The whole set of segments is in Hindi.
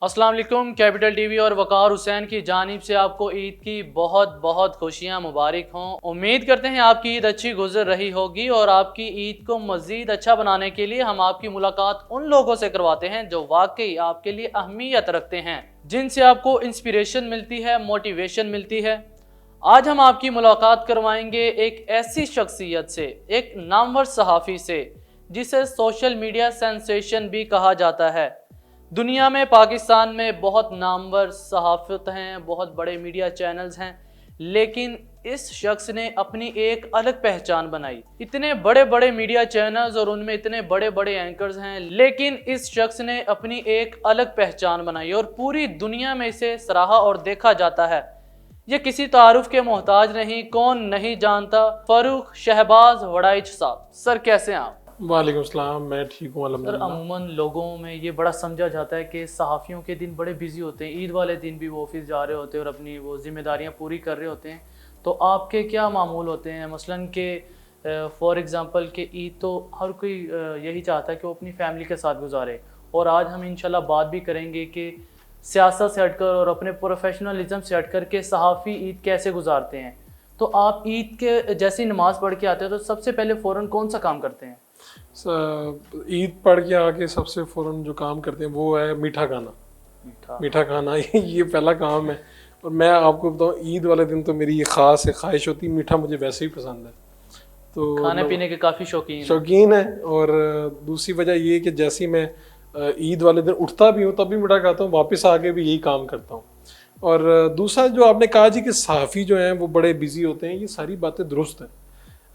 अस्सलाम वालेकुम। कैपिटल टीवी और वकार हुसैन की जानिब से आपको ईद की बहुत बहुत खुशियाँ मुबारक हों। उम्मीद करते हैं आपकी ईद अच्छी गुजर रही होगी और आपकी ईद को मज़ीद अच्छा बनाने के लिए हम आपकी मुलाकात उन लोगों से करवाते हैं जो वाकई आपके लिए अहमियत रखते हैं, जिनसे आपको इंस्पिरेशन मिलती है, मोटिवेशन मिलती है। आज हम आपकी मुलाकात करवाएंगे एक ऐसी शख्सियत से, एक नामवर सहाफ़ी से जिसे सोशल मीडिया सेंसेशन भी कहा जाता है। दुनिया में, पाकिस्तान में बहुत नामवर सहाफ़त हैं, बहुत बड़े मीडिया चैनल्स हैं, लेकिन इस शख्स ने अपनी एक अलग पहचान बनाई। इतने बड़े बड़े मीडिया चैनल्स और उनमें इतने बड़े बड़े एंकर्स हैं, लेकिन इस शख्स ने अपनी एक अलग पहचान बनाई और पूरी दुनिया में इसे सराहा और देखा जाता है। ये किसी तारुफ के मोहताज नहीं, कौन नहीं जानता, फ़ारूक शहबाज वड़ाइच साहब। सर कैसे हैं आप? वालेकुम सलाम, मैं ठीक हूँ सर अल्हम्दुलिल्लाह। अमूमन लोगों में ये बड़ा समझा जाता है कि सहाफ़ियों के दिन बड़े बिजी होते हैं, ईद वाले दिन भी वो ऑफिस जा रहे होते हैं और अपनी वो जिम्मेदारियां पूरी कर रहे होते हैं। तो आपके क्या मामूल होते हैं? मसलन के फॉर एग्ज़ाम्पल के ईद तो हर कोई यही चाहता है कि वो अपनी फैमिली के साथ गुजारे, और आज हम इंशाल्लाह बात भी करेंगे कि सियासत से हटकर और अपने प्रोफेशनलिज्म से हटकर के सहाफ़ी ईद कैसे गुजारते हैं। तो आप ईद के जैसी नमाज़ पढ़ के आते हैं तो सबसे पहले फ़ौरन कौन सा काम करते हैं? ईद पढ़ के आके सबसे फ़ौरन जो काम करते हैं वो है मीठा खाना। मीठा खाना ये पहला काम है। और मैं आपको बताऊँ, ईद वाले दिन तो मेरी ये ख़ास ख्वाहिश होती है, मीठा मुझे वैसे ही पसंद है, तो खाने पीने के काफ़ी शौकीन है। और दूसरी वजह ये कि जैसे ही मैं ईद वाले दिन उठता भी हूँ तब भी मीठा खाता हूँ, वापस आके भी यही काम करता हूँ। और दूसरा जो आपने कहा जी कि सहाफ़ी जो हैं वो बड़े बिजी होते हैं, ये सारी बातें दुरुस्त हैं।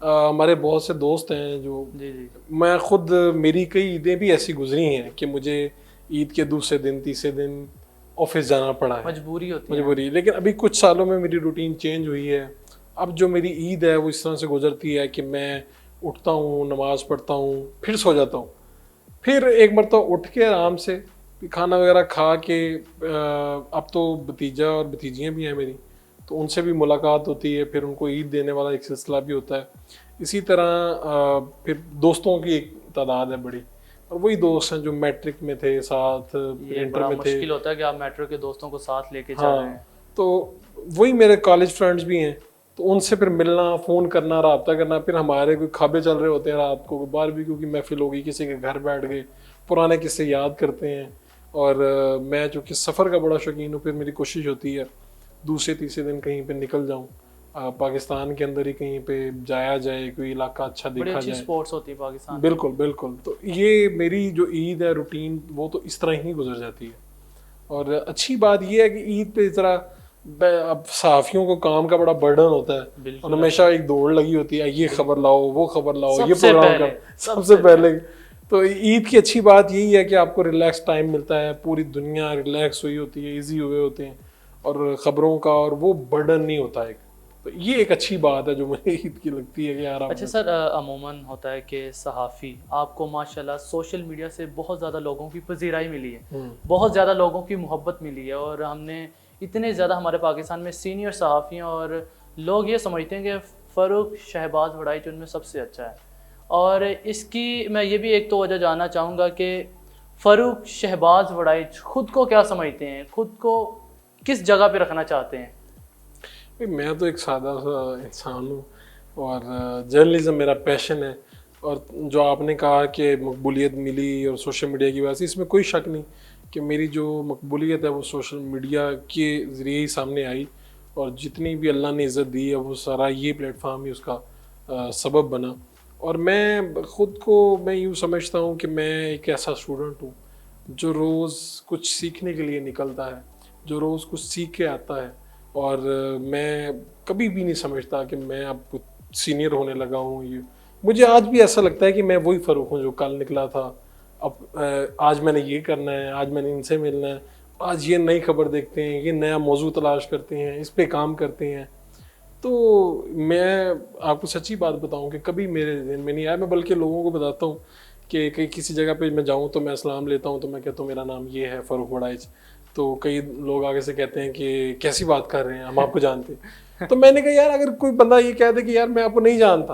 हमारे बहुत से दोस्त हैं जो जी। मैं खुद, मेरी कई ईदें भी ऐसी गुजरी हैं कि मुझे ईद के दूसरे दिन तीसरे दिन ऑफिस जाना पड़ा है, मजबूरी होती है। मजबूरी। लेकिन अभी कुछ सालों में मेरी रूटीन चेंज हुई है। अब जो मेरी ईद है वो इस तरह से गुजरती है कि मैं उठता हूँ, नमाज़ पढ़ता हूँ, फिर सो जाता हूँ, फिर एक मरतबा उठ के आराम से खाना वगैरह खा के अब तो भतीजा और भतीजियाँ भी हैं मेरी, तो उनसे भी मुलाकात होती है, फिर उनको ईद देने वाला एक सिलसिला भी होता है। इसी तरह फिर दोस्तों की एक तादाद है बड़ी, और वही दोस्त हैं जो मैट्रिक में थे साथ, इंटर में थे। मुश्किल होता है कि आप मेट्रो के दोस्तों को साथ लेके चल रहे हैं। तो वही मेरे कॉलेज फ्रेंड्स भी हैं, तो उनसे फिर मिलना, फ़ोन करना, रब्ता करना। फिर हमारे कोई खाबे चल रहे होते हैं रात को, बारबेक्यू की महफिल होगी, किसी के घर बैठ गए, पुराने किस्से याद करते हैं। और मैं चूँकि सफ़र का बड़ा शौकीन हूँ, फिर मेरी कोशिश होती है दूसरे तीसरे दिन कहीं पे निकल जाऊँ, पाकिस्तान के अंदर ही कहीं पे जाया जाए, कोई इलाका अच्छा देखा जाए। स्पोर्ट्स होती है पाकिस्तान। बिल्कुल बिल्कुल। तो ये मेरी जो ईद है रूटीन, वो तो इस तरह ही गुजर जाती है। और अच्छी बात ये है कि ईद पे इस तरह अब सहाफ़ियों को काम का बड़ा बर्डन होता है और हमेशा एक दौड़ लगी होती है, ये खबर लाओ, वो खबर लाओ, ये प्रोग्राम कर, सबसे पहले। तो ईद की अच्छी बात यही है कि आपको रिलैक्स टाइम मिलता है, पूरी दुनिया रिलैक्स हुई होती है, इजी हुए होते हैं, और ख़बरों का और वो बर्डन नहीं होता है। तो ये एक अच्छी बात है जो मुझे ईद की लगती है कि यार। अच्छा सर, अमूमन होता है कि सहाफ़ी आपको माशाल्लाह सोशल मीडिया से बहुत ज़्यादा लोगों की पजीराई मिली है, बहुत ज़्यादा लोगों की मोहब्बत मिली है, और हमने इतने ज़्यादा हमारे पाकिस्तान में सीनियर सहाफ़ी हैं और लोग ये समझते हैं कि फ़ारूक शहबाज वड़ाइच उनमें सबसे अच्छा है। और इसकी मैं ये भी एक तो वजह जानना चाहूँगा कि फ़ारूक शहबाज वड़ाइच ख़ुद को क्या समझते हैं, ख़ुद को किस जगह पे रखना चाहते हैं? मैं तो एक सादा सा इंसान हूँ और जर्नलिज़म मेरा पैशन है। और जो आपने कहा कि मकबूलियत मिली और सोशल मीडिया की वजह से, इसमें कोई शक नहीं कि मेरी जो मकबूलियत है वो सोशल मीडिया के ज़रिए ही सामने आई, और जितनी भी अल्लाह ने इज़्ज़त दी है वो सारा ये प्लेटफॉर्म ही उसका सबब बना। और मैं ख़ुद को मैं यूँ समझता हूँ कि मैं एक ऐसा स्टूडेंट हूँ जो रोज़ कुछ सीखने के लिए निकलता है, जो रोज़ कुछ सीख के आता है। और मैं कभी भी नहीं समझता कि मैं अब कुछ सीनियर होने लगा हूँ। ये मुझे आज भी ऐसा लगता है कि मैं वही फ़ारूक हूँ जो कल निकला था। अब आज मैंने ये करना है, आज मैंने इनसे मिलना है, आज ये नई खबर देखते हैं, ये नया मौजू तलाश करते हैं, इस पे काम करते हैं। तो मैं आपको सच्ची बात बताऊं कि कभी मेरे दिन में नहीं आया। मैं बल्कि लोगों को बताता हूँ कि कहीं किसी जगह पे मैं जाऊँ तो मैं सलाम लेता हूँ, तो मैं कहता हूँ मेरा नाम ये है, फ़ारूक वड़ाइच। तो कई लोग आगे से कहते हैं कि कैसी बात कर रहे हैं, हम आपको जानते हैं। तो मैंने कहा यार, अगर कोई बंदा ये कह दे कि यार मैं आपको नहीं जानता,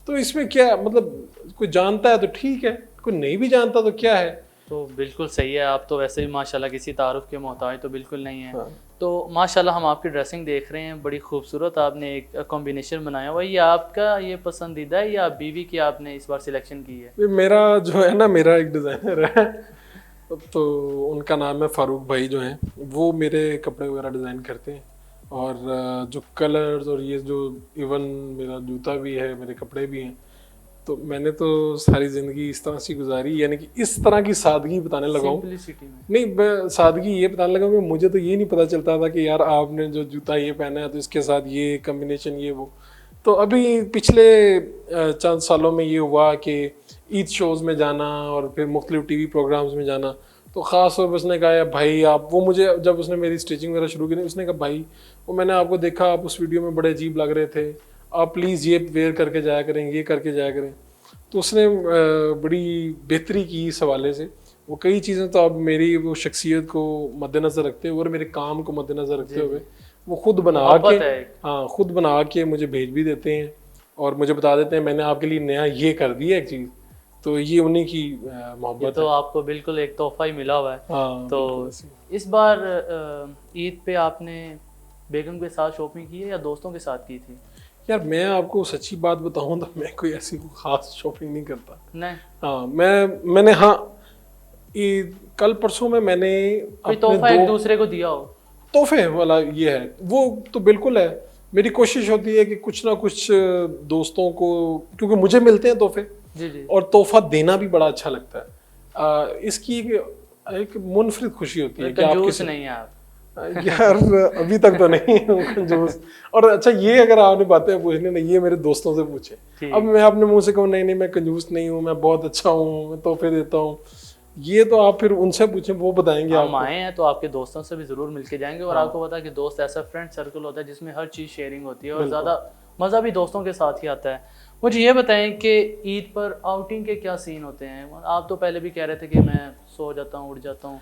तो इसमें क्या मतलब, कोई जानता है तो ठीक है, कोई नहीं भी जानता तो क्या है। तो बिल्कुल सही है, आप तो वैसे भी माशाल्लाह किसी तारुफ के मोहताज तो बिल्कुल नहीं है। हाँ। तो माशाल्लाह हम आपकी ड्रेसिंग देख रहे हैं, बड़ी खूबसूरत आपने एक कॉम्बिनेशन बनाया हुआ है। ये आपका ये पसंदीदा है या बीवी की आपने इस बार सिलेक्शन की है? ये मेरा जो है ना, मेरा एक डिज़ाइनर है तो उनका नाम है फारूक भाई, जो हैं वो मेरे कपड़े वगैरह डिज़ाइन करते हैं। और जो कलर्स और ये जो इवन मेरा जूता भी है, मेरे कपड़े भी हैं, तो मैंने तो सारी ज़िंदगी इस तरह से गुजारी, यानी कि इस तरह की सादगी बताने लगा हूँ। सिंपलिसिटी में। नहीं, मैं सादगी ये बताने लगा कि मुझे तो ये नहीं पता चलता था कि यार आपने जो जूता ये पहना है तो इसके साथ ये कम्बिनेशन ये वो। तो अभी पिछले चंद सालों में ये हुआ कि ईद शोज़ में जाना और फिर मुख्तलिफ टीवी प्रोग्राम्स में जाना, तो ख़ास तौर पर उसने कहा यार भाई आप, वो मुझे जब उसने मेरी स्टिचिंग वगैरह शुरू की ना, उसने कहा भाई वो मैंने आपको देखा, आप उस वीडियो में बड़े अजीब लग रहे थे, आप प्लीज़ ये वेयर करके जाया करें, ये करके जाया करें। तो उसने बड़ी बेहतरी की इस हवाले से। वो कई चीज़ें तो अब मेरी वो शख्सियत को मद्देनज़र रखते हुए और मेरे काम को मद्देनज़र रखते हुए वो खुद बना के, हाँ खुद बना के मुझे भेज भी देते हैं और मुझे बता देते हैं मैंने आपके लिए नया ये कर दिया एक चीज़। तो ये उन्हीं की मोहब्बत तो आपको बिल्कुल एक तोहफा ही मिला हुआ है। हाँ, तो इस बार ईद पे आपने बेगम के साथ शॉपिंग की है या दोस्तों के साथ की थी? यार मैं आपको सच्ची बात बताऊं तो मैं कोई ऐसी खास शॉपिंग नहीं करता। नहीं। हाँ, मैंने हाँ कल परसों में मैंने कोई तोहफा एक दूसरे को दिया हो? तोहफे वाला ये है वो तो बिल्कुल है। मेरी कोशिश होती है कि कुछ ना कुछ दोस्तों को, क्योंकि मुझे मिलते हैं तोहफे जी जी, और तोहफा देना भी बड़ा अच्छा लगता है। इसकी एक मुनफरिद खुशी होती है कि आप कंजूस नहीं है आप। यार अभी तक तो नहीं हूँ कंजूस। और अच्छा, ये अगर आपने बातें पूछनी ना, ये मेरे दोस्तों से पूछे। अब मैं अपने मुंह से कहूँ नहीं नहीं मैं कंजूस नहीं हूँ, मैं बहुत अच्छा हूँ, मैं तोहफे देता हूँ, ये तो आप फिर उनसे पूछें, वो बताएंगे। हम आए हैं तो आपके दोस्तों से भी जरूर मिलके जाएंगे। और आपको पता है कि दोस्त ऐसा फ्रेंड सर्कल होता है जिसमें हर चीज़ शेयरिंग होती है और ज़्यादा मज़ा भी दोस्तों के साथ ही आता है। मुझे ये बताएं कि ईद पर आउटिंग के क्या सीन होते हैं? आप तो पहले भी कह रहे थे कि मैं सो जाता हूँ, उठ जाता हूँ,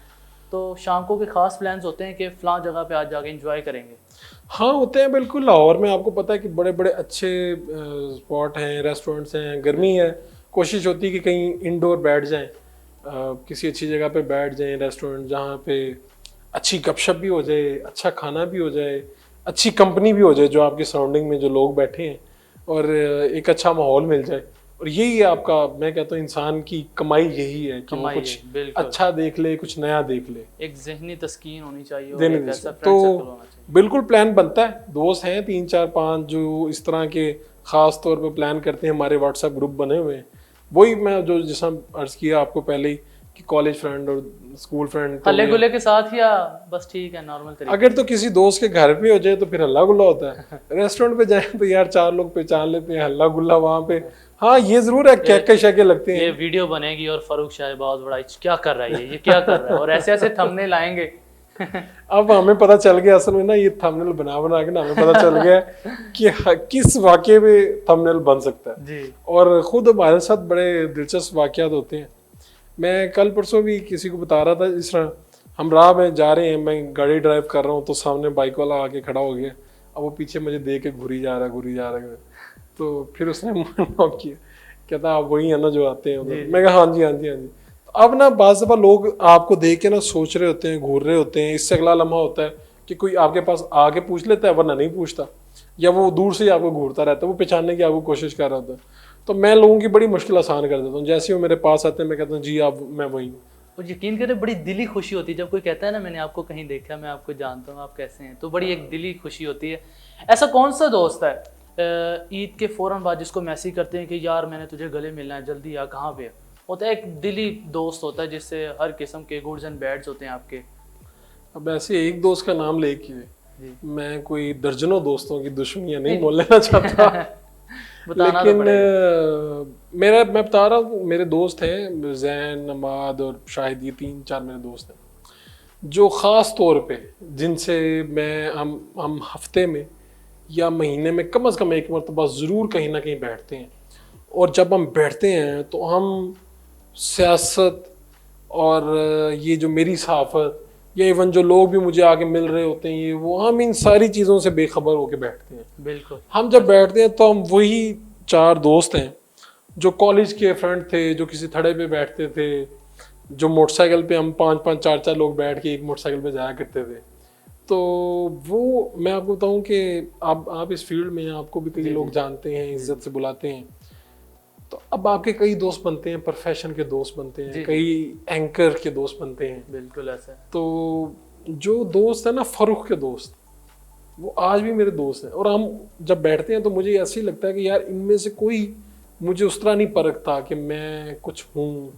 तो शाम को के खास प्लान्स होते हैं कि फ़लाँ जगह पे आज जाके एंजॉय करेंगे? हाँ होते हैं बिल्कुल। लाहौर में आपको पता है कि बड़े बड़े अच्छे स्पॉट हैं, रेस्टोरेंट्स हैं। गर्मी है, कोशिश होती है कि कहीं इंडोर बैठ जाएं, किसी अच्छी जगह पे बैठ जाएं, रेस्टोरेंट जहाँ पे अच्छी गपशप भी हो जाए, अच्छा खाना भी हो जाए, अच्छी कंपनी भी हो जाए, जो आपकी सराउंडिंग में जो लोग बैठे हैं, और एक अच्छा माहौल मिल जाए। और यही है आपका, मैं कहता हूँ इंसान की कमाई यही है कि वो कुछ अच्छा देख ले, कुछ नया देख ले। एक ज़हनी तस्कीन होनी चाहिए और एक ऐसा फ्रेंड तो सर्कल होना चाहिए। बिल्कुल प्लान बनता है। दोस्त हैं 3 4 5 जो इस तरह के ख़ास तौर पे प्लान करते हैं। हमारे व्हाट्सएप ग्रुप बने हुए हैं। वही मैं जो जैसा अर्ज़ किया आपको पहले ही कि कॉलेज फ्रेंड और स्कूल फ्रेंड हल्ले गुल्ले के साथ या बस ठीक है नॉर्मल तरीके? अगर तो किसी दोस्त के घर पे हो जाए तो फिर हल्ला गुल्ला होता है। रेस्टोरेंट पे जाए तो यार 4 लोग पहचान लेते हैं, हल्ला गुल्ला वहाँ पे। हाँ ये जरूर है, कैके शैके लगते हैं। ये वीडियो बनेगी और फारूक शाहबाज बड़ा क्या कर रहा है, ये क्या कर रहा है, और ऐसे ऐसे थंबनेल आएंगे। अब हमें पता चल गया असल में ना, ये थंबनेल बना बना के ना हमें पता चल गया कि किस वाक़े में थंबनेल बन सकता है जी। और ख़ुद हमारे साथ बड़े दिलचस्प वाक़यात होते हैं। मैं कल परसों भी किसी को बता रहा था, इस तरह हम राह में जा रहे हैं, मैं गाड़ी ड्राइव कर रहा हूँ तो सामने बाइक वाला आके खड़ा हो गया। अब वो पीछे मुझे देख के घूरी जा रहा है। तो फिर उसने नॉक किया, कहता आप वही है ना जो आते हैं उधर? मैं कहा हाँ जी हाँ जी हाँ जी। अब ना बाज़ दफ़ा लोग आपको देख के ना सोच रहे होते हैं, घूर रहे होते हैं। इससे अगला लम्हा होता है कि कोई आपके पास आके पूछ लेता है, वरना नहीं पूछता, या वो दूर से ही आपको घूरता रहता है, वो पहचानने की आपको कोशिश कर रहा होता है। तो मैं लोगों की बड़ी मुश्किल आसान कर देता हूँ। जैसे वो मेरे पास आते हैं मैं कहता हूँ जी आप, मैं वही हूँ। और यकीन करें बड़ी दिली खुशी होती है जब कोई कहता है ना मैंने आपको कहीं देखा, मैं आपको जानता हूँ, आप कैसे हैं, तो बड़ी एक दिली खुशी होती है। ऐसा कौन सा दोस्त है ईद के फ़ौरन बाद जिसको मैसेज करते हैं कि यार मैंने तुझे गले मिलना है, जल्दी आ, कहाँ पे होता है? एक दिली दोस्त होता है जिससे हर किस्म के गुड्स एंड बैड्स होते हैं आपके। अब ऐसे एक दोस्त का नाम लेके मैं कोई दर्जनों दोस्तों की दुश्मनियां नहीं बोल लेना चाहता। लेकिन मैं बता रहा हूँ, मेरे दोस्त हैं जैन, नमाद और शाहिद, ये 3 4 मेरे दोस्त हैं जो ख़ास तौर पे जिनसे हम हफ्ते में या महीने में कम से कम एक मरतबा ज़रूर कहीं ना कहीं बैठते हैं। और जब हम बैठते हैं तो हम सियासत और ये जो मेरी सहाफ़त या इवन जो लोग भी मुझे आके मिल रहे होते हैं, ये वो, हम इन सारी चीज़ों से बेखबर होके बैठते हैं। बिल्कुल। हम जब बैठते हैं तो हम वही 4 दोस्त हैं जो कॉलेज के फ्रेंड थे, जो किसी थड़े पे बैठते थे, जो मोटरसाइकिल पे हम 5-5 4-4 लोग बैठ के एक मोटरसाइकिल पे जाया करते थे। तो वो मैं आपको बताऊं कि आप इस फील्ड में हैं, आपको भी कई लोग जानते हैं, इज्जत से बुलाते हैं। तो अब आपके कई दोस्त बनते हैं, प्रोफेशन के दोस्त बनते हैं, कई एंकर के दोस्त बनते हैं। बिल्कुल ऐसा है। तो जो दोस्त है ना, फरूख के दोस्त, वो आज भी मेरे दोस्त हैं। और हम जब बैठते हैं तो मुझे ऐसे ही लगता है कि यार इनमें से कोई मुझे उस तरह नहीं परखता कि मैं कुछ हूँ,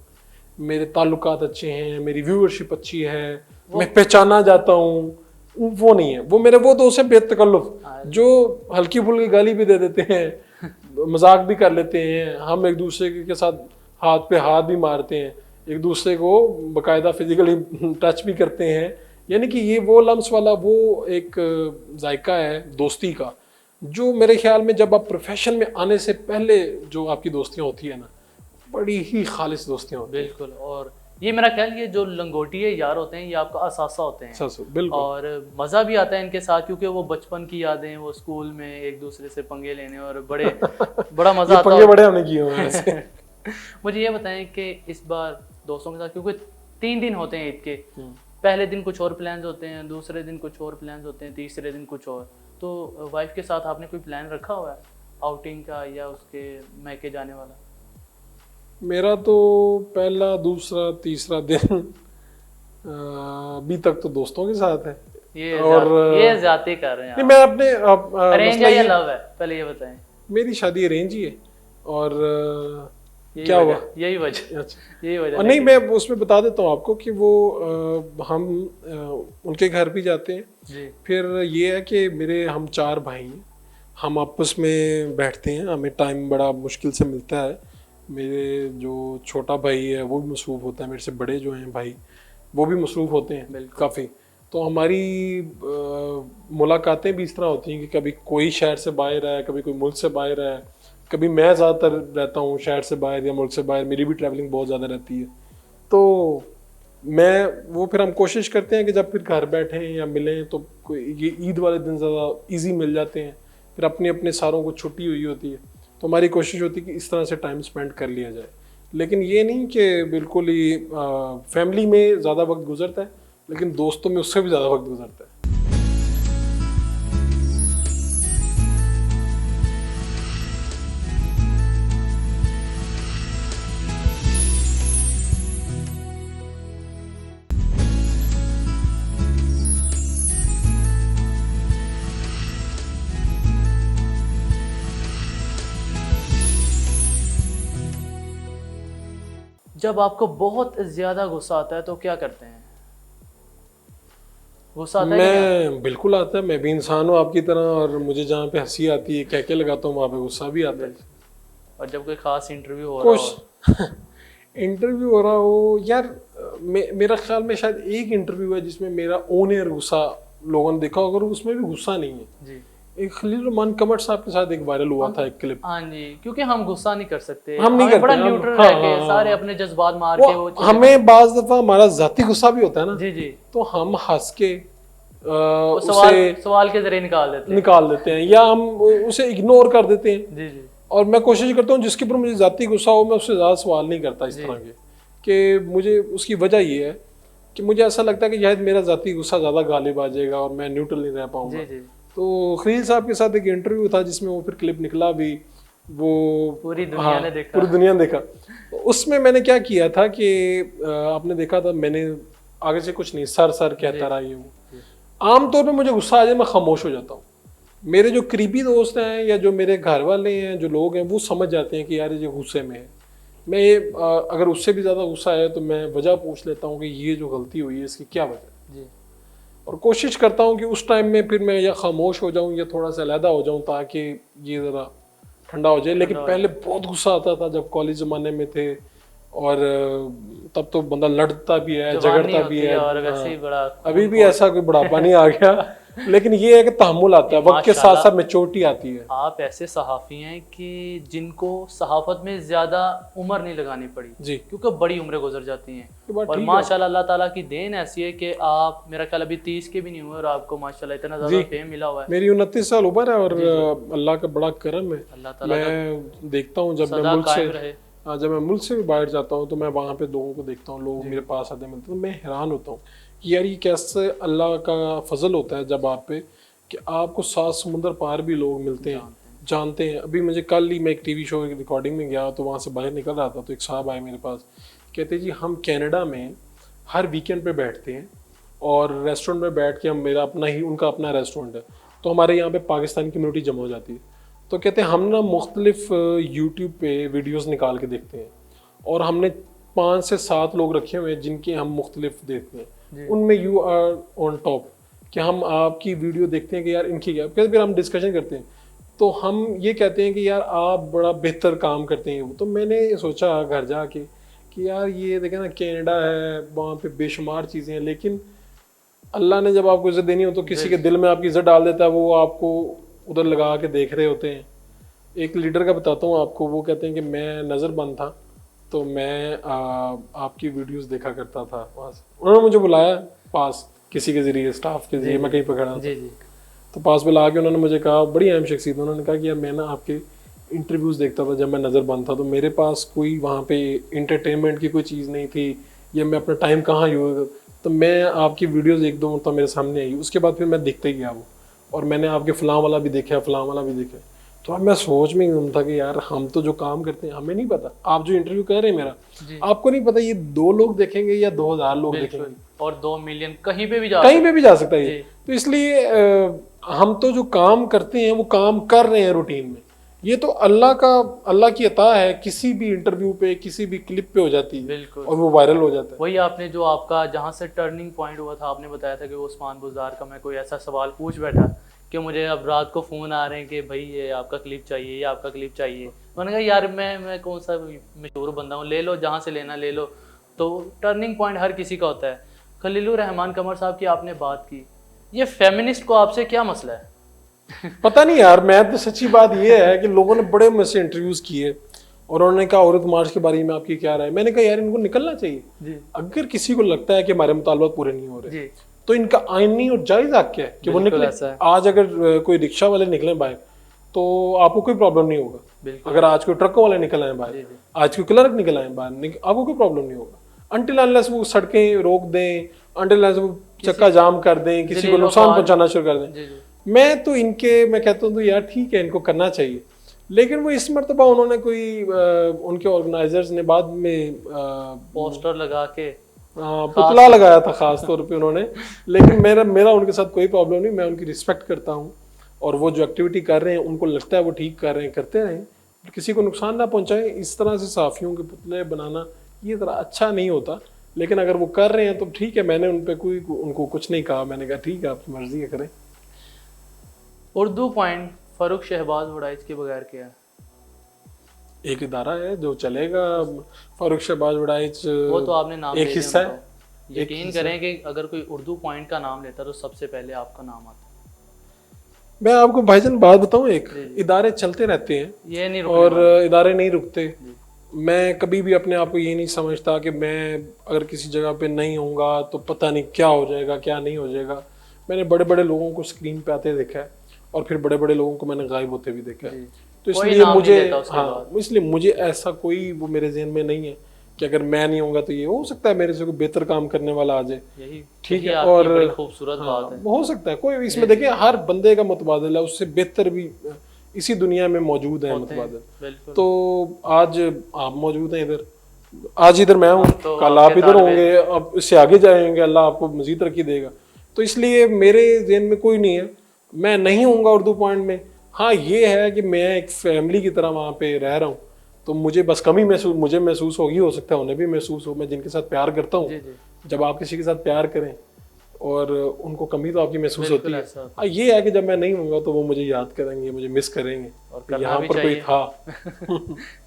मेरे ताल्लुकात अच्छे हैं, मेरी व्यूअरशिप अच्छी है, मैं पहचाना जाता हूँ। वो नहीं है, वो मेरे वो दोस्त हैं बेतकल्लुफ, जो हल्की फुल्की गाली भी दे देते हैं, मजाक भी कर लेते हैं, हम एक दूसरे के साथ हाथ पे हाथ भी मारते हैं, एक दूसरे को बाकायदा फिजिकली टच भी करते हैं। यानी कि ये वो लम्स वाला वो एक जायका है दोस्ती का, जो मेरे ख्याल में जब आप प्रोफेशन में आने से पहले जो आपकी दोस्तियाँ होती है ना, बड़ी ही खालिस दोस्तियाँ होती हैं। बिल्कुल। और ये मेरा ख्याल, ये जो लंगोटिए यार होते हैं ये आपका असासा होते हैं। बिल्कुल। और मज़ा भी आता है इनके साथ, क्योंकि वो बचपन की यादें, वो स्कूल में एक दूसरे से पंगे लेने और बड़ा मज़ा आता है। पंगे बड़े हमने किए हुए हैं। मुझे ये बताएं कि इस बार दोस्तों के साथ, क्योंकि 3 दिन होते हैं ईद के, पहले दिन कुछ और प्लान्स होते हैं, दूसरे दिन कुछ और प्लान्स होते हैं, तीसरे दिन कुछ और। तो वाइफ के साथ आपने कोई प्लान रखा हुआ है आउटिंग का या उसके मैके जाने वाला? मेरा तो पहला, दूसरा, तीसरा दिन अभी तक तो दोस्तों के साथ है। ये ज्यादा कर रहे हैं नहीं, मैं अपने अरेंज है या लव है, पहले ये बताएं। मेरी शादी अरेंज ही है। और क्या हुआ, यही वजह? अच्छा, यही वजह। नहीं, मैं उसमें बता देता हूँ आपको कि वो हम उनके घर भी जाते हैं जी। फिर ये है कि हम 4 भाई हैं, हम आपस में बैठते हैं, हमें टाइम बड़ा मुश्किल से मिलता है। मेरे जो छोटा भाई है वो भी मसरूफ़ होता है, मेरे से बड़े जो हैं भाई वो भी मसरूफ़ होते हैं काफ़ी। तो हमारी मुलाकातें भी इस तरह होती हैं कि कभी कोई शहर से बाहर है, कभी कोई मुल्क से बाहर है, कभी मैं ज़्यादातर रहता हूँ शहर से बाहर या मुल्क से बाहर, मेरी भी ट्रैवलिंग बहुत ज़्यादा रहती है। तो फिर हम कोशिश करते हैं कि जब फिर घर बैठें या मिलें तो ये ईद वाले दिन ज़्यादा ईजी मिल जाते हैं, फिर अपने अपने सारों को छुट्टी हुई होती है, तो हमारी कोशिश होती है कि इस तरह से टाइम स्पेंड कर लिया जाए। लेकिन ये नहीं कि बिल्कुल ही फैमिली में ज़्यादा वक्त गुजरता है, लेकिन दोस्तों में उससे भी ज़्यादा वक्त गुजरता है। जब आपको बहुत ज्यादा गुस्सा आता है तो क्या करते हैं? गुस्सा आता है? मैं बिल्कुल आता है, मैं भी इंसान हूँ आपकी तरह, और मुझे जहाँ पे हंसी आती है, कहके लगाता हूँ, वहाँ पे गुस्सा भी आता है। और जब कोई खास इंटरव्यू हो रहा हो इंटरव्यू हो रहा हो यार, मेरा ख्याल में शायद एक इंटरव्यू है जिसमें मेरा ऑन एयर गुस्सा लोगों ने देखा, अगर उसमें भी गुस्सा नहीं है जी। एक खलील रहमान कमर साहब के साथ एक वायरल हुआ था एक क्लिप। हाँ जी, क्योंकि हम गुस्सा नहीं कर सकते, हम नहीं करते, बड़ा न्यूट्रल रह के सारे अपने जज्बात मार के वो हमें बाज दफा हमारा जाती गुस्सा भी होता है ना जी जी, तो हम हंस के सवाल के जरिए निकाल देते हैं, या हम उसे इग्नोर कर देते हैं जी जी। और मैं कोशिश करता हूँ जिसके ऊपर मुझे जाती गुस्सा हो मैं उससे ज़्यादा सवाल नहीं करता इस तरह के, कि मुझे उसकी वजह ये है कि मुझे ऐसा लगता है कि शायद मेरा जाती गुस्सा ज़्यादा गालिब आ जाएगा और मैं न्यूट्रल नहीं रह पाऊंगा। तो खलील साहब के साथ एक इंटरव्यू था जिसमें वो फिर क्लिप निकला भी, वो पूरी दुनिया ने देखा, पूरी दुनिया ने देखा। तो उसमें मैंने क्या किया था कि आपने देखा था, मैंने आगे से कुछ नहीं सर कहता रहा। ये वो आमतौर पर मुझे गुस्सा आ जाए मैं खामोश हो जाता हूँ। मेरे जो करीबी दोस्त हैं या जो मेरे घर वाले हैं, जो लोग हैं, वो समझ जाते हैं कि यार ये गुस्से में है। मैं अगर उससे भी ज़्यादा गुस्सा है तो मैं वजह पूछ लेता हूँ कि ये जो गलती हुई है इसकी क्या वजह जी, और कोशिश करता हूँ कि उस टाइम में फिर मैं या खामोश हो जाऊँ या थोड़ा सा अलहदा हो जाऊँ ताकि ये ज़रा ठंडा हो जाए। लेकिन पहले बहुत गुस्सा आता था जब कॉलेज ज़माने में थे, और तब तो बंदा लड़ता भी है, झगड़ता भी है, और वैसे ही बड़ा अभी भी ऐसा कोई बुढ़ापा नहीं आ गया लेकिन ये है कि तहम्मुल आता है, वक्त के साथ साथ मैच्योरिटी आती है। आप ऐसे सहाफ़ी हैं कि जिनको सहाफ़त में ज़्यादा उम्र नहीं लगानी पड़ी जी, क्योंकि बड़ी उम्रें गुजर जाती हैं और माशाल्लाह अल्लाह ताला की देन ऐसी है कि आप, मेरा ख्याल अभी 30 के भी नहीं हुए और आपको माशाल्लाह इतना ज़्यादा फेम मिला हुआ है। मेरी 29 साल उम्र है और अल्लाह का बड़ा करम है, मैं देखता हूँ जब मैं जब मैं मुल्क से भी बाहर जाता हूँ तो मैं वहाँ पे लोगों को देखता हूँ, लोग मेरे पास आते मिलते हैं, तो मैं हैरान होता हूँ कि यार ये कैसे अल्लाह का फजल होता है जब आप पे, कि आपको 7 समुंदर पार भी लोग मिलते हैं, जानते हैं। अभी मुझे कल ही मैं एक टीवी शो की रिकॉर्डिंग में गया तो वहाँ से बाहर निकल रहा था, तो एक साहब आए मेरे पास, कहते जी हम कनाडा में हर वीकेंड पे बैठते हैं और रेस्टोरेंट में बैठ के हम, मेरा अपना ही उनका अपना रेस्टोरेंट है, तो हमारे यहाँ पे पाकिस्तानी कम्युनिटी जमा हो जाती है, तो कहते हैं हम ना मुख्तलिफ यूट्यूब पे वीडियोस निकाल के देखते हैं और हमने 5 से 7 लोग रखे हुए हैं जिनके हम मुख्तलिफ देखते हैं, उनमें यू आर ऑन टॉप, कि हम आपकी वीडियो देखते हैं कि यार इनकी क्या, फिर हम डिस्कशन करते हैं तो हम ये कहते हैं कि यार आप बड़ा बेहतर काम करते हैं। तो मैंने सोचा घर जाके कि यार ये देखें ना, कनाडा है, वहाँ पे बेशुमार चीज़ें हैं, लेकिन अल्लाह ने जब आपको इज्जत देनी हो तो किसी के दिल में आपकी इज्जत डाल देता है, वो आपको उधर लगा के देख रहे होते हैं। एक लीडर का बताता हूँ आपको, वो कहते हैं कि मैं नज़रबंद था तो मैं आपकी वीडियोस देखा करता था वहाँ से, उन्होंने मुझे बुलाया पास किसी के ज़रिए, स्टाफ के ज़रिए, मैं कहीं पर खड़ा था, तो पास बुला के उन्होंने मुझे कहा, बड़ी अहम शख्सियत, उन्होंने कहा कि यार मैं ना आपके इंटरव्यूज़ देखता था जब मैं नज़रबंद था, तो मेरे पास कोई वहाँ पे इंटरटेनमेंट की कोई चीज़ नहीं थी, या मैं अपना टाइम कहाँ यूज़, तो मैं आपकी वीडियोज़ 1-2 मरतबा मेरे सामने आई, उसके बाद फिर मैं देखते ही गया वो, और मैंने आपके फ़लाँ वाला भी देखा, फ़लाँ वाला भी देखा। तो अब मैं सोच में ही था कि यार हम तो जो काम करते हैं हमें नहीं पता, आप जो इंटरव्यू कर रहे हैं मेरा, आपको नहीं पता ये 2 लोग देखेंगे या 2000 लोग देखेंगे, और 2 मिलियन कहीं पे भी जा सकता है। तो इसलिए हम तो जो काम करते हैं वो काम कर रहे हैं रूटीन में, ये तो अल्लाह की अता है, किसी भी इंटरव्यू पे, किसी भी क्लिप पे हो जाती है और वो वायरल हो जाता है। वही आपने जो आपका जहाँ से टर्निंग पॉइंट हुआ था, आपने बताया था कि वो उस्मान बुज़दार का मैं कोई ऐसा सवाल पूछ बैठा कि मुझे अब रात को फ़ोन आ रहे हैं कि भाई ये आपका क्लिप चाहिए, ये आपका क्लिप चाहिए। मैंने कहा यार मैं कौन सा मशहूर बंदा हूँ, ले लो जहाँ से लेना ले लो। तो टर्निंग पॉइंट हर किसी का होता है। खलीलुर रहमान कमर साहब की आपने बात की, ये फेमिनिस्ट को आपसे क्या मसला है? पता नहीं यार, मैं तो सच्ची बात ये है कि लोगों ने बड़े मुझसे इंटरव्यूज़ किए और उन्होंने कहा औरत मार्च के बारे में आपकी क्या राय है। मैंने कहा यार इनको निकलना चाहिए। अगर किसी को लगता है कि हमारे मुतालबात पूरे नहीं हो रहे तो इनका आईनी और जायज़ हक है कि वो निकले। आज अगर कोई रिक्शा वाले निकले बाहर तो आपको कोई प्रॉब्लम नहीं होगा, अगर आज कोई ट्रकों वाले निकल आए बाहर, आज कोई क्लर्क निकल आए बाहर, आपको कोई प्रॉब्लम नहीं होगा, अनटिल अनलेस वो सड़कें रोक दें, अनटिल अनलेस वो चक्का जाम कर दें, किसी को नुकसान पहुंचाना शुरू कर दें। मैं कहता हूँ तो यार ठीक है, इनको करना चाहिए, लेकिन वो इस मरतबा उन्होंने कोई उनके ऑर्गेनाइजर्स ने बाद में पोस्टर लगा के पुतला लगाया था खास तौर पे उन्होंने, लेकिन मेरा उनके साथ कोई प्रॉब्लम नहीं, मैं उनकी रिस्पेक्ट करता हूँ और वो जो एक्टिविटी कर रहे हैं उनको लगता है वो ठीक कर रहे हैं, करते रहें, किसी को नुकसान ना पहुँचाएं। इस तरह से सहाफ़ियों के पुतले बनाना ये ज़रा अच्छा नहीं होता, लेकिन अगर वो कर रहे हैं तो ठीक है, मैंने उन पर उनको कुछ नहीं कहा, मैंने कहा ठीक है आपकी मर्जी है करें। उर्दू पॉइंट फ़ारूक शहबाज वडाइच के बगैर क्या है? एक इदारा है जो चलेगा, फ़ारूक शहबाज वडाइच वो तो आपने नाम एक हिस्सा है। यकीन करें कि अगर कोई उर्दू पॉइंट का नाम लेता तो सबसे पहले आपका नाम आता। मैं आपको भाईजान बात बताऊं, एक इदारे चलते रहते हैं, ये नहीं और इदारे नहीं रुकते। मैं कभी भी अपने आप को ये नहीं समझता कि मैं अगर किसी जगह पे नहीं होऊंगा तो पता नहीं क्या हो जाएगा क्या नहीं हो जाएगा। मैंने बड़े बड़े लोगों को स्क्रीन पे आते देखा है और फिर बड़े बड़े लोगों को मैंने गायब होते भी देखा है, तो इसलिए मुझे ऐसा कोई वो मेरे जहन में नहीं है कि अगर मैं नहीं होऊंगा तो ये हो सकता है मेरे से कोई बेहतर काम करने वाला आ जाए, ठीक है। और खूबसूरत बात है, हो सकता है कोई इसमें देखिए हर बंदे का मुतबादिल है, उससे बेहतर भी इसी दुनिया में मौजूद है मुतबादिल। तो आज आप मौजूद हैं इधर, आज इधर मैं हूँ, कल आप इधर होंगे, अब इससे आगे जाएंगे, अल्लाह आपको मजीद तरक्की देगा। तो इसलिए मेरे जहन में कोई नहीं है, मैं नहीं होऊंगा उर्दू पॉइंट में। हाँ ये है कि मैं एक फैमिली की तरह वहाँ पे रह रहा हूँ, तो मुझे बस कमी मुझे महसूस होगी, हो सकता है उन्हें भी महसूस हो। मैं जिनके साथ प्यार करता हूँ, जब आप किसी के साथ प्यार करें और उनको कमी तो आपकी महसूस होती है। हाँ ये है कि जब मैं नहीं होऊंगा तो वो मुझे याद करेंगे, मुझे मिस करेंगे, और यहाँ पर कोई था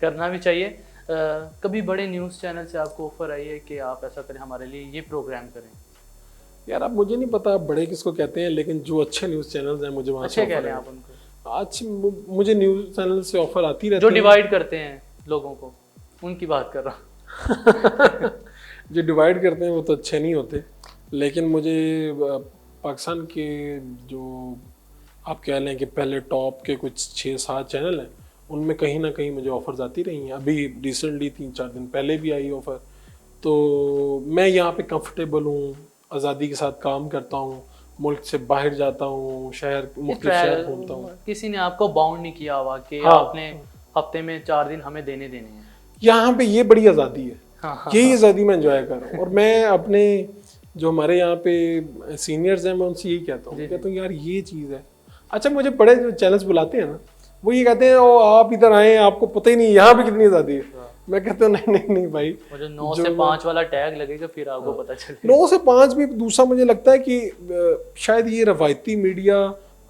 करना भी चाहिए। कभी बड़े न्यूज़ चैनल से आपको ऑफर आई है कि आप ऐसा करें, हमारे लिए ये प्रोग्राम करें? यार अब मुझे नहीं पता बड़े किसको कहते हैं, लेकिन जो अच्छे न्यूज़ चैनल्स हैं मुझे वहाँ से ऑफर है। आप उनको आज मुझे न्यूज़ चैनल से ऑफर आती रहती है, जो डिवाइड करते हैं लोगों को, उनकी बात कर रहा हूँ। जो डिवाइड करते हैं वो तो अच्छे नहीं होते, लेकिन मुझे पाकिस्तान के जो आप कह लें कि पहले टॉप के कुछ 6-7 चैनल हैं उनमें कहीं ना कहीं मुझे ऑफर्स आती रही हैं। अभी रिसेंटली 3-4 दिन पहले भी आई ऑफ़र। तो मैं यहाँ पे कंफर्टेबल हूँ, आज़ादी के साथ काम करता हूँ, मुल्क से बाहर जाता हूँ, शहर मुख्तलिफ शहर घूमता हूँ। किसी ने आपको बाउंड नहीं किया हुआ कि हाँ, आपने हफ्ते में 4 दिन हमें देने हैं। यहाँ पे ये बड़ी आज़ादी है, हाँ, यही आज़ादी मैं एंजॉय कर रहा हूँ। और मैं अपने जो हमारे यहाँ पे सीनियर्स हैं, मैं उनसे यही कहता हूँ यार ये चीज़ है। अच्छा, मुझे बड़े जो चैनल्स बुलाते हैं ना, वो ये कहते हैं ओ आप इधर आए, आपको पता ही नहीं यहाँ पे कितनी आज़ादी है। मैं कहता हूँ नहीं भाई, जो 9 से 5 वाला टैग लगेगा फिर आपको पता चलेगा। 9 से 5 भी दूसरा मुझे लगता है कि शायद ये रवायती मीडिया,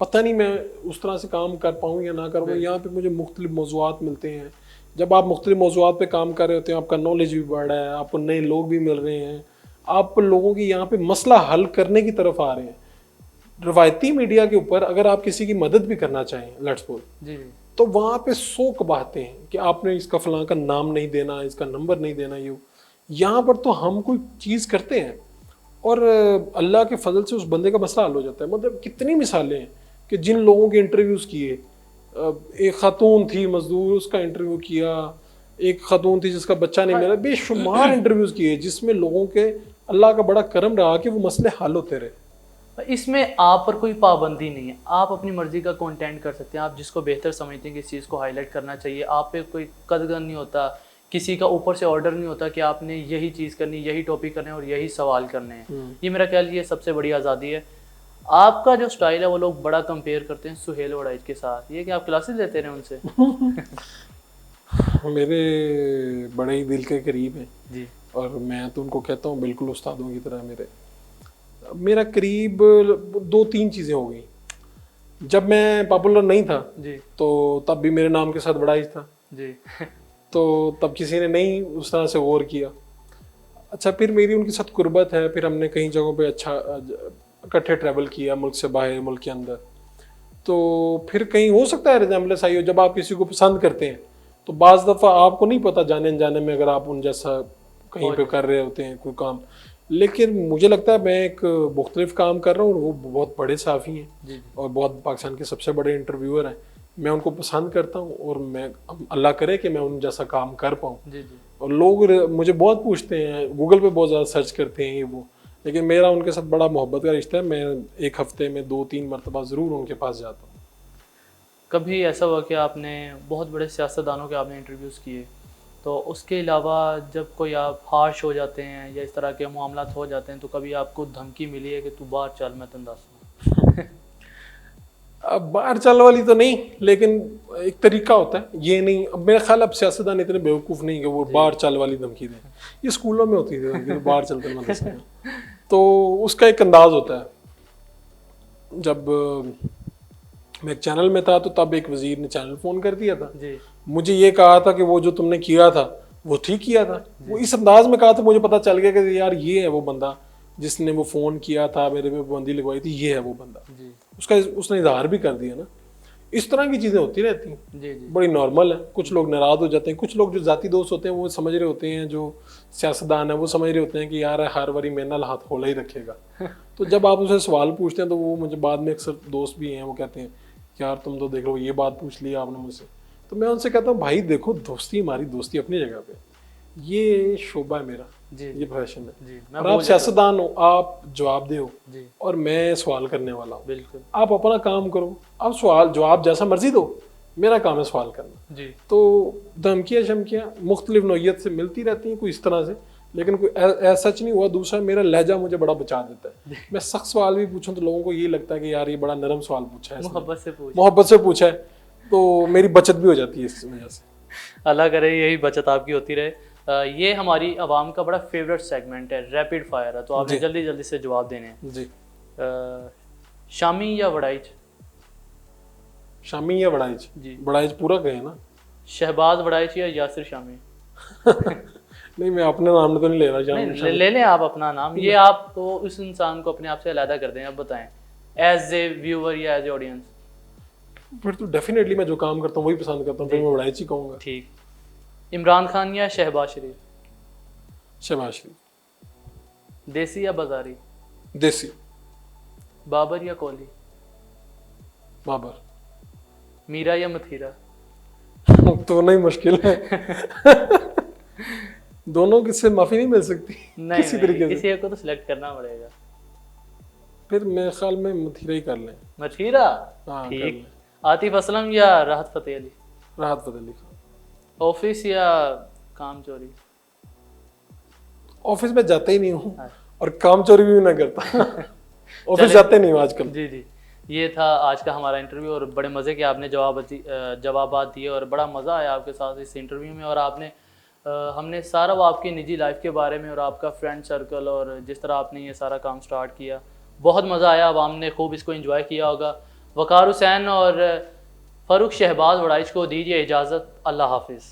पता नहीं मैं उस तरह से काम कर पाऊँ या ना कर पाऊँ। यहाँ पे मुझे मुख्तलिफ मौज़ूआत मिलते हैं। जब आप मुख्तलिफ मौज़ूआत पे काम कर रहे होते हैं, आपका नॉलेज भी बढ़ रहा है, आपको नए लोग भी मिल रहे हैं, आप लोगों की यहाँ पे मसला हल करने की तरफ आ रहे हैं। रवायती मीडिया के ऊपर अगर आप किसी की मदद भी करना चाहें, लेट्स सपोज, जी, तो वहाँ पे 100 कबाहते हैं कि आपने इसका फलां का नाम नहीं देना, इसका नंबर नहीं देना। ये यहाँ पर तो हम कोई चीज़ करते हैं और अल्लाह के फजल से उस बंदे का मसला हल हो जाता है। मतलब कितनी मिसालें हैं कि जिन लोगों के इंटरव्यूज़ किए, एक खातून थी मजदूर, उसका इंटरव्यू किया, एक खातून थी जिसका बच्चा नहीं मिला, बेशुमार इंटरव्यूज़ किए जिसमें लोगों के अल्लाह का बड़ा करम रहा कि वो मसले हल होते रहे। इसमें आप पर कोई पाबंदी नहीं है, आप अपनी मर्जी का कंटेंट कर सकते हैं। आप जिसको बेहतर समझते हैं कि इस चीज़ को हाईलाइट करना चाहिए, आप पे कोई कदगन नहीं होता, किसी का ऊपर से ऑर्डर नहीं होता कि आपने यही चीज़ करनी, यही टॉपिक करने और यही सवाल करने हैं। ये मेरा ख्याल ये सबसे बड़ी आज़ादी है। आपका जो स्टाइल है वो लोग बड़ा कंपेयर करते हैं सुहेल वड़ाइच के साथ, ये कि आप क्लासेस लेते रहे उनसे। मेरे बड़े ही दिल के करीब हैं जी, और मैं तो उनको कहता हूँ बिल्कुल उस्तादों की तरह। मेरा करीब 2-3 चीज़ें हो गई। जब मैं पॉपुलर नहीं था जी, तो तब भी मेरे नाम के साथ बड़ाइच था जी। तो तब किसी ने नहीं उस तरह से गौर किया। अच्छा, फिर मेरी उनके साथ कुर्बत है, फिर हमने कई जगहों पे अच्छा इकट्ठे ट्रैवल किया, मुल्क से बाहर, मुल्क के अंदर। तो फिर कहीं हो सकता है रिजेम्बलेंस आई हो। जब आप किसी को पसंद करते हैं तो बाज़ दफ़ा आपको नहीं पता जाने अनजाने में अगर आप उन जैसा कहीं पे कर रहे होते हैं कोई काम। लेकिन मुझे लगता है मैं एक मुख्तलिफ काम कर रहा हूँ और वो बहुत बड़े साफ़ी हैं और बहुत पाकिस्तान के सबसे बड़े इंटरव्यूअर हैं। मैं उनको पसंद करता हूँ और मैं अल्लाह करे कि मैं उन जैसा काम कर पाऊँ। और लोग मुझे बहुत पूछते हैं, गूगल पे बहुत ज़्यादा सर्च करते हैं ये वो, लेकिन मेरा उनके साथ बड़ा मोहब्बत का रिश्ता है। मैं एक हफ्ते में 2-3 मरतबा ज़रूर उनके पास जाता हूँ। कभी ऐसा हुआ कि आपने बहुत बड़े सियासतदानों के आपने इंटरव्यूज़ किए, तो उसके अलावा जब कोई आप हार्श हो जाते हैं या इस तरह के मामलात हो जाते हैं तो कभी आपको धमकी मिली है कि तू बाहर चल, मैं तुम दस? अब बाहर चल वाली तो नहीं, लेकिन एक तरीका होता है। ये नहीं, अब मेरा ख्याल अब सियासतदान इतने बेवकूफ़ नहीं कि वो बाहर चल वाली धमकी दें। ये स्कूलों में होती थी तो बाहर चलते मदरसे में, तो उसका एक अंदाज होता है। जब मैं एक चैनल में था तो तब एक वजीर ने चैनल फ़ोन कर दिया था जी, मुझे ये कहा था कि वो जो तुमने किया था वो ठीक किया था। वो इस अंदाज में कहा था, मुझे पता चल गया कि यार ये है वो बंदा जिसने वो फ़ोन किया था, मेरे पे पाबंदी लगवाई थी, ये है वो बंदा। जी, उसका उसने इजहार भी कर दिया ना। इस तरह की चीज़ें होती रहती हैं, जी, जी, बड़ी नॉर्मल है। कुछ लोग नाराज़ हो जाते हैं, कुछ लोग जो ज़ाती दोस्त होते हैं वो समझ रहे होते हैं, जो सियासतदान है वो समझ रहे होते हैं कि यार हर बारी मेरे नाल हाथ खोला ही रखेगा। तो जब आप उसे सवाल पूछते हैं तो वो मुझे बाद में अक्सर दोस्त भी हैं, वो कहते हैं यार तुम तो देख लो ये बात पूछ लिया आपने मुझसे। तो मैं उनसे कहता हूँ भाई देखो, दोस्ती हमारी दोस्ती अपनी जगह पे, ये शोबा है मेरा, जी, ये प्रोफेशन है। जी, और आप सियासतदान हो, आप जवाबदेह हो जी, और मैं सवाल करने वाला हूँ। बिल्कुल, आप अपना काम करो, आप सवाल जवाब जैसा मर्जी दो, मेरा काम है सवाल करना। जी, तो धमकियाँ शमकियाँ मुख्तलिफ नौइयत से मिलती रहती हैं, कोई इस तरह से, लेकिन कोई ऐसा सच नहीं हुआ। दूसरा, मेरा लहजा मुझे बड़ा बचा देता है। मैं सख्त सवाल भी पूछूं तो लोगों को ये लगता है कि यार ये बड़ा नरम सवाल पूछा है, मोहब्बत से पूछा है, तो मेरी बचत भी हो जाती है इस वजह से। अल्लाह करे यही बचत आपकी होती रहे। ये हमारी आवाम का बड़ा फेवरेट सेगमेंट है, रैपिड फायर है, तो आपने जल्दी जल्दी से जवाब देने हैं। जी, शामी या वड़ाइच? शामी या वड़ाइच? जी, वड़ाइच पूरा कहे ना। शहबाज वड़ाइच या यासिर शामी? नहीं, मैं अपने नाम तो नहीं ले रहा। नहीं, ले लें आप अपना नाम, ये आप तो उस इंसान को अपने आप से अलग कर दें। अब बताएं, एज ए व्यूअर या एज ए ऑडियंस? फिर तो डेफिनेटली मैं जो काम करता हूँ वही पसंद करता हूँ, फिर मैं वड़ाइच ही कहूँगा। ठीक। इमरान खान या शहबाज शरीफ? शहबाज शरीफ। देसी या बाजारी? देसी। बाबर या कोहली? बाबर। मीरा या मथीरा? तो नहीं मुश्किल है। दोनों किससे माफी नहीं मिल सकती नहीं किसी नहीं, तरीके से। किसी एक को तो सिलेक्ट करना पड़ेगा। फिर मेरे ख्याल में मथीरा ही कर लें। मथीरा, हाँ, कर ठीक। लें। आतिफ असलम या राहत फ़तेह अली? राहत फ़तेह अली खान। ऑफिस या काम चोरी? ऑफिस में जाते ही नहीं हूँ हाँ। और काम चोरी भी ना करता। ऑफिस चले। जाते नहीं हूँ आजकल। जी जी, ये था आज का हमारा इंटरव्यू और बड़े मज़े के आपने जवाबात दिए और बड़ा मज़ा आया आपके साथ इस इंटरव्यू में। और आपने हमने सारा वो आपकी निजी लाइफ के बारे में और आपका फ्रेंड सर्कल और जिस तरह आपने ये सारा काम स्टार्ट किया, बहुत मज़ा आया। अब हमने खूब इसको एंजॉय किया होगा। वक़ार हुसैन और फ़ारूक शहबाज वड़ाइच को दीजिए इजाज़त। अल्लाह हाफिज़।